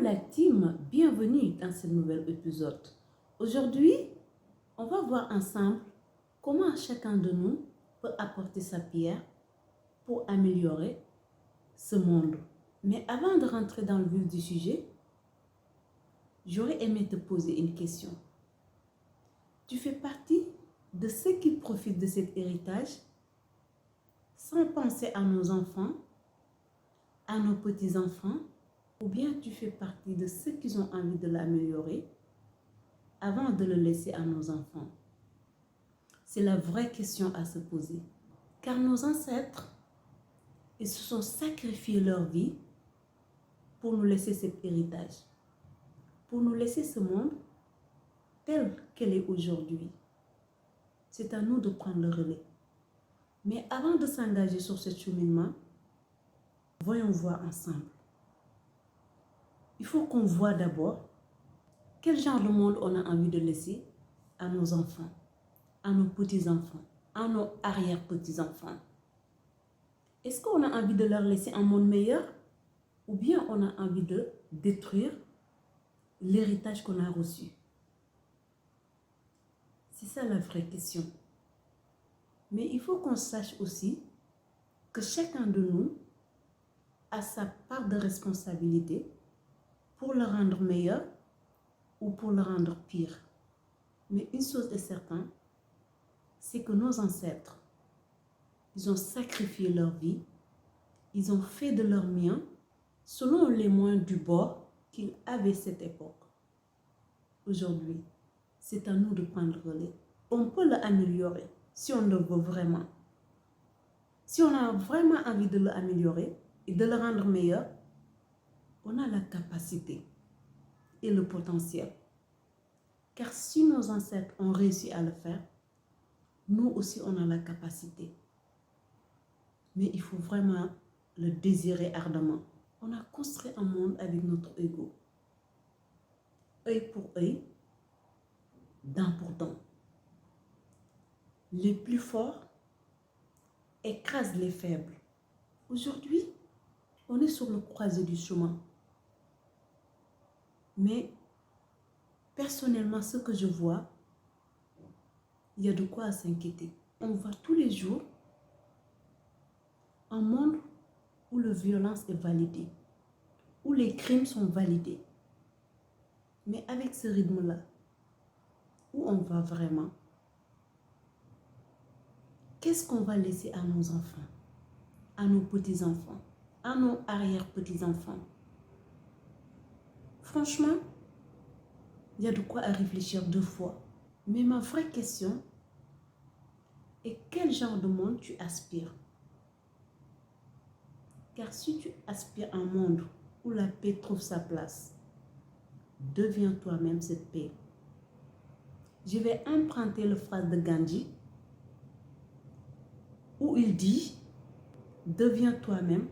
la team, bienvenue dans ce nouvel épisode. Aujourd'hui, on va voir ensemble comment chacun de nous peut apporter sa pierre pour améliorer ce monde. Mais avant de rentrer dans le vif du sujet, j'aurais aimé te poser une question. Tu fais partie de ceux qui profitent de cet héritage sans penser à nos enfants, à nos petits-enfants, ou bien tu fais partie de ceux qui ont envie de l'améliorer avant de le laisser à nos enfants? C'est la vraie question à se poser. Car nos ancêtres, ils se sont sacrifiés leur vie pour nous laisser cet héritage, pour nous laisser ce monde tel qu'elle est aujourd'hui. C'est à nous de prendre le relais. Mais avant de s'engager sur ce cheminement, voyons voir ensemble. Il faut qu'on voit d'abord quel genre de monde on a envie de laisser à nos enfants, à nos petits-enfants, à nos arrière-petits-enfants. Est-ce qu'on a envie de leur laisser un monde meilleur ou bien on a envie de détruire l'héritage qu'on a reçu? C'est ça la vraie question. Mais il faut qu'on sache aussi que chacun de nous a sa part de responsabilité pour le rendre meilleur ou pour le rendre pire. Mais une chose est certaine, c'est que nos ancêtres, ils ont sacrifié leur vie, ils ont fait de leur mien selon les moyens du bord qu'ils avaient cette époque. Aujourd'hui, c'est à nous de prendre le relais. On peut l'améliorer si on le veut vraiment. Si on a vraiment envie de l'améliorer et de le rendre meilleur, on a la capacité et le potentiel. Car si nos ancêtres ont réussi à le faire, nous aussi on a la capacité. Mais il faut vraiment le désirer ardemment. On a construit un monde avec notre ego. Œil pour œil, dent pour dent. Les plus forts écrasent les faibles. Aujourd'hui, on est sur le croisé du chemin. Mais personnellement, ce que je vois, il y a de quoi s'inquiéter. On voit tous les jours un monde où la violence est validée, où les crimes sont validés. Mais avec ce rythme-là, où on va vraiment? Qu'est-ce qu'on va laisser à nos enfants, à nos petits-enfants, à nos arrière-petits-enfants? Franchement, il y a de quoi à réfléchir deux fois. Mais ma vraie question est quel genre de monde tu aspires? Car si tu aspires à un monde où la paix trouve sa place, deviens toi-même cette paix. Je vais emprunter la phrase de Gandhi où il dit « Deviens toi-même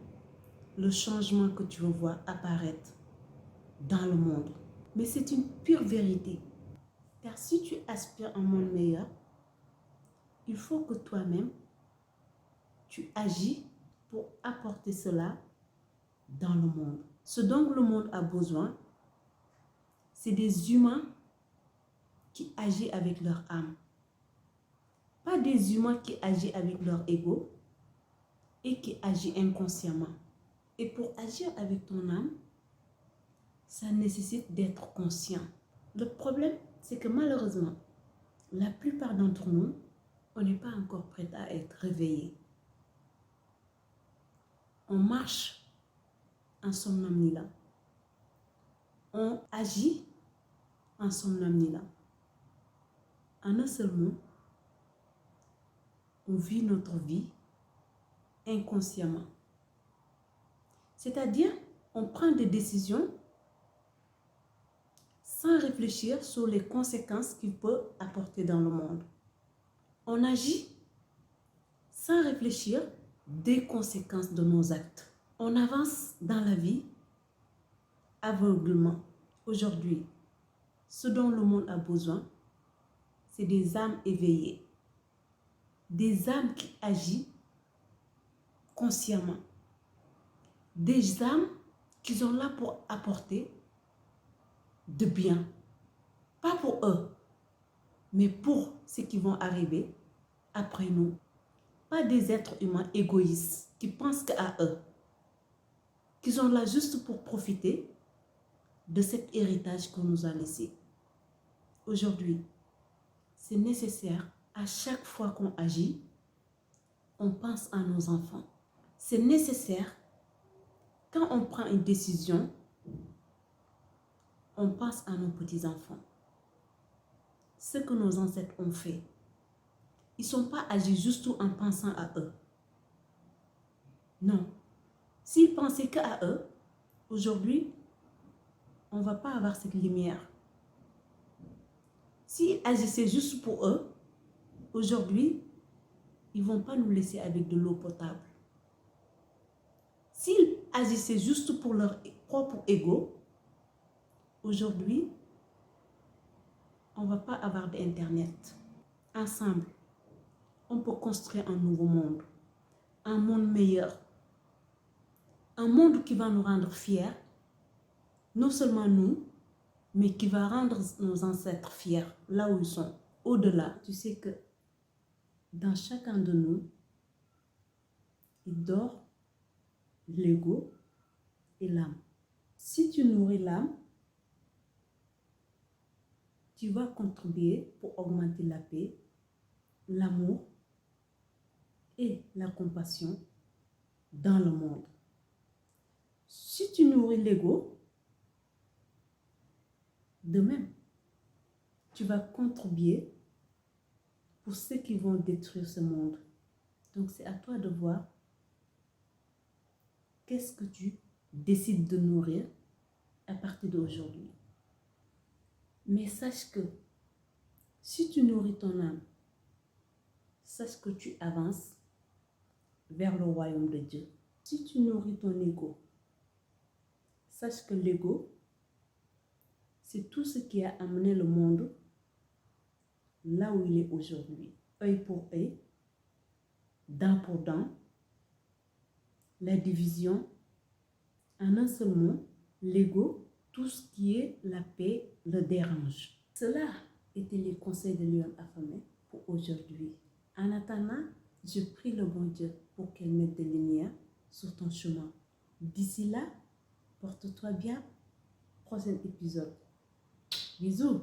le changement que tu veux voir apparaître dans le monde ». Mais c'est une pure vérité. Car si tu aspires à un monde meilleur, il faut que toi-même, tu agis pour apporter cela dans le monde. Ce dont le monde a besoin, c'est des humains qui agissent avec leur âme. Pas des humains qui agissent avec leur ego et qui agissent inconsciemment. Et pour agir avec ton âme, ça nécessite d'être conscient. Le problème, c'est que malheureusement, la plupart d'entre nous, on n'est pas encore prêt à être réveillés. On marche en somnambulant. On agit en somnambulant. En un seul mot, on vit notre vie inconsciemment. C'est-à-dire, on prend des décisions sans réfléchir sur les conséquences qu'il peut apporter dans le monde. On agit sans réfléchir des conséquences de nos actes. On avance dans la vie aveuglément. Aujourd'hui, ce dont le monde a besoin, c'est des âmes éveillées, des âmes qui agissent consciemment, des âmes qui sont là pour apporter de bien. Pas pour eux, mais pour ceux qui vont arriver après nous. Pas des êtres humains égoïstes qui pensent qu'à eux, qui sont là juste pour profiter de cet héritage qu'on nous a laissé. Aujourd'hui, c'est nécessaire, à chaque fois qu'on agit, on pense à nos enfants. C'est nécessaire, quand on prend une décision, on pense à nos petits-enfants. Ce que nos ancêtres ont fait, ils ne sont pas agis juste en pensant à eux. Non. S'ils pensaient qu'à eux, aujourd'hui, on ne va pas avoir cette lumière. S'ils agissaient juste pour eux, aujourd'hui, ils ne vont pas nous laisser avec de l'eau potable. S'ils agissaient juste pour leur propre ego, aujourd'hui, on ne va pas avoir d'Internet. Ensemble, on peut construire un nouveau monde, un monde meilleur, un monde qui va nous rendre fiers, non seulement nous, mais qui va rendre nos ancêtres fiers, là où ils sont, au-delà. Tu sais que dans chacun de nous, il dort l'ego et l'âme. Si tu nourris l'âme, tu vas contribuer pour augmenter la paix, l'amour et la compassion dans le monde. Si tu nourris l'ego, de même, tu vas contribuer pour ceux qui vont détruire ce monde. Donc c'est à toi de voir qu'est-ce que tu décides de nourrir à partir d'aujourd'hui. Mais sache que si tu nourris ton âme, sache que tu avances vers le royaume de Dieu. Si tu nourris ton ego, sache que l'ego, c'est tout ce qui a amené le monde là où il est aujourd'hui. Œil pour œil, dent pour dent, la division. En un seul mot, l'ego, tout ce qui est la paix, le dérange. Cela étaient les conseils de Lyon affamé pour aujourd'hui. En attendant, je prie le bon Dieu pour qu'elle mette des lumières sur ton chemin. D'ici là, porte-toi bien. Prochain épisode. Bisous.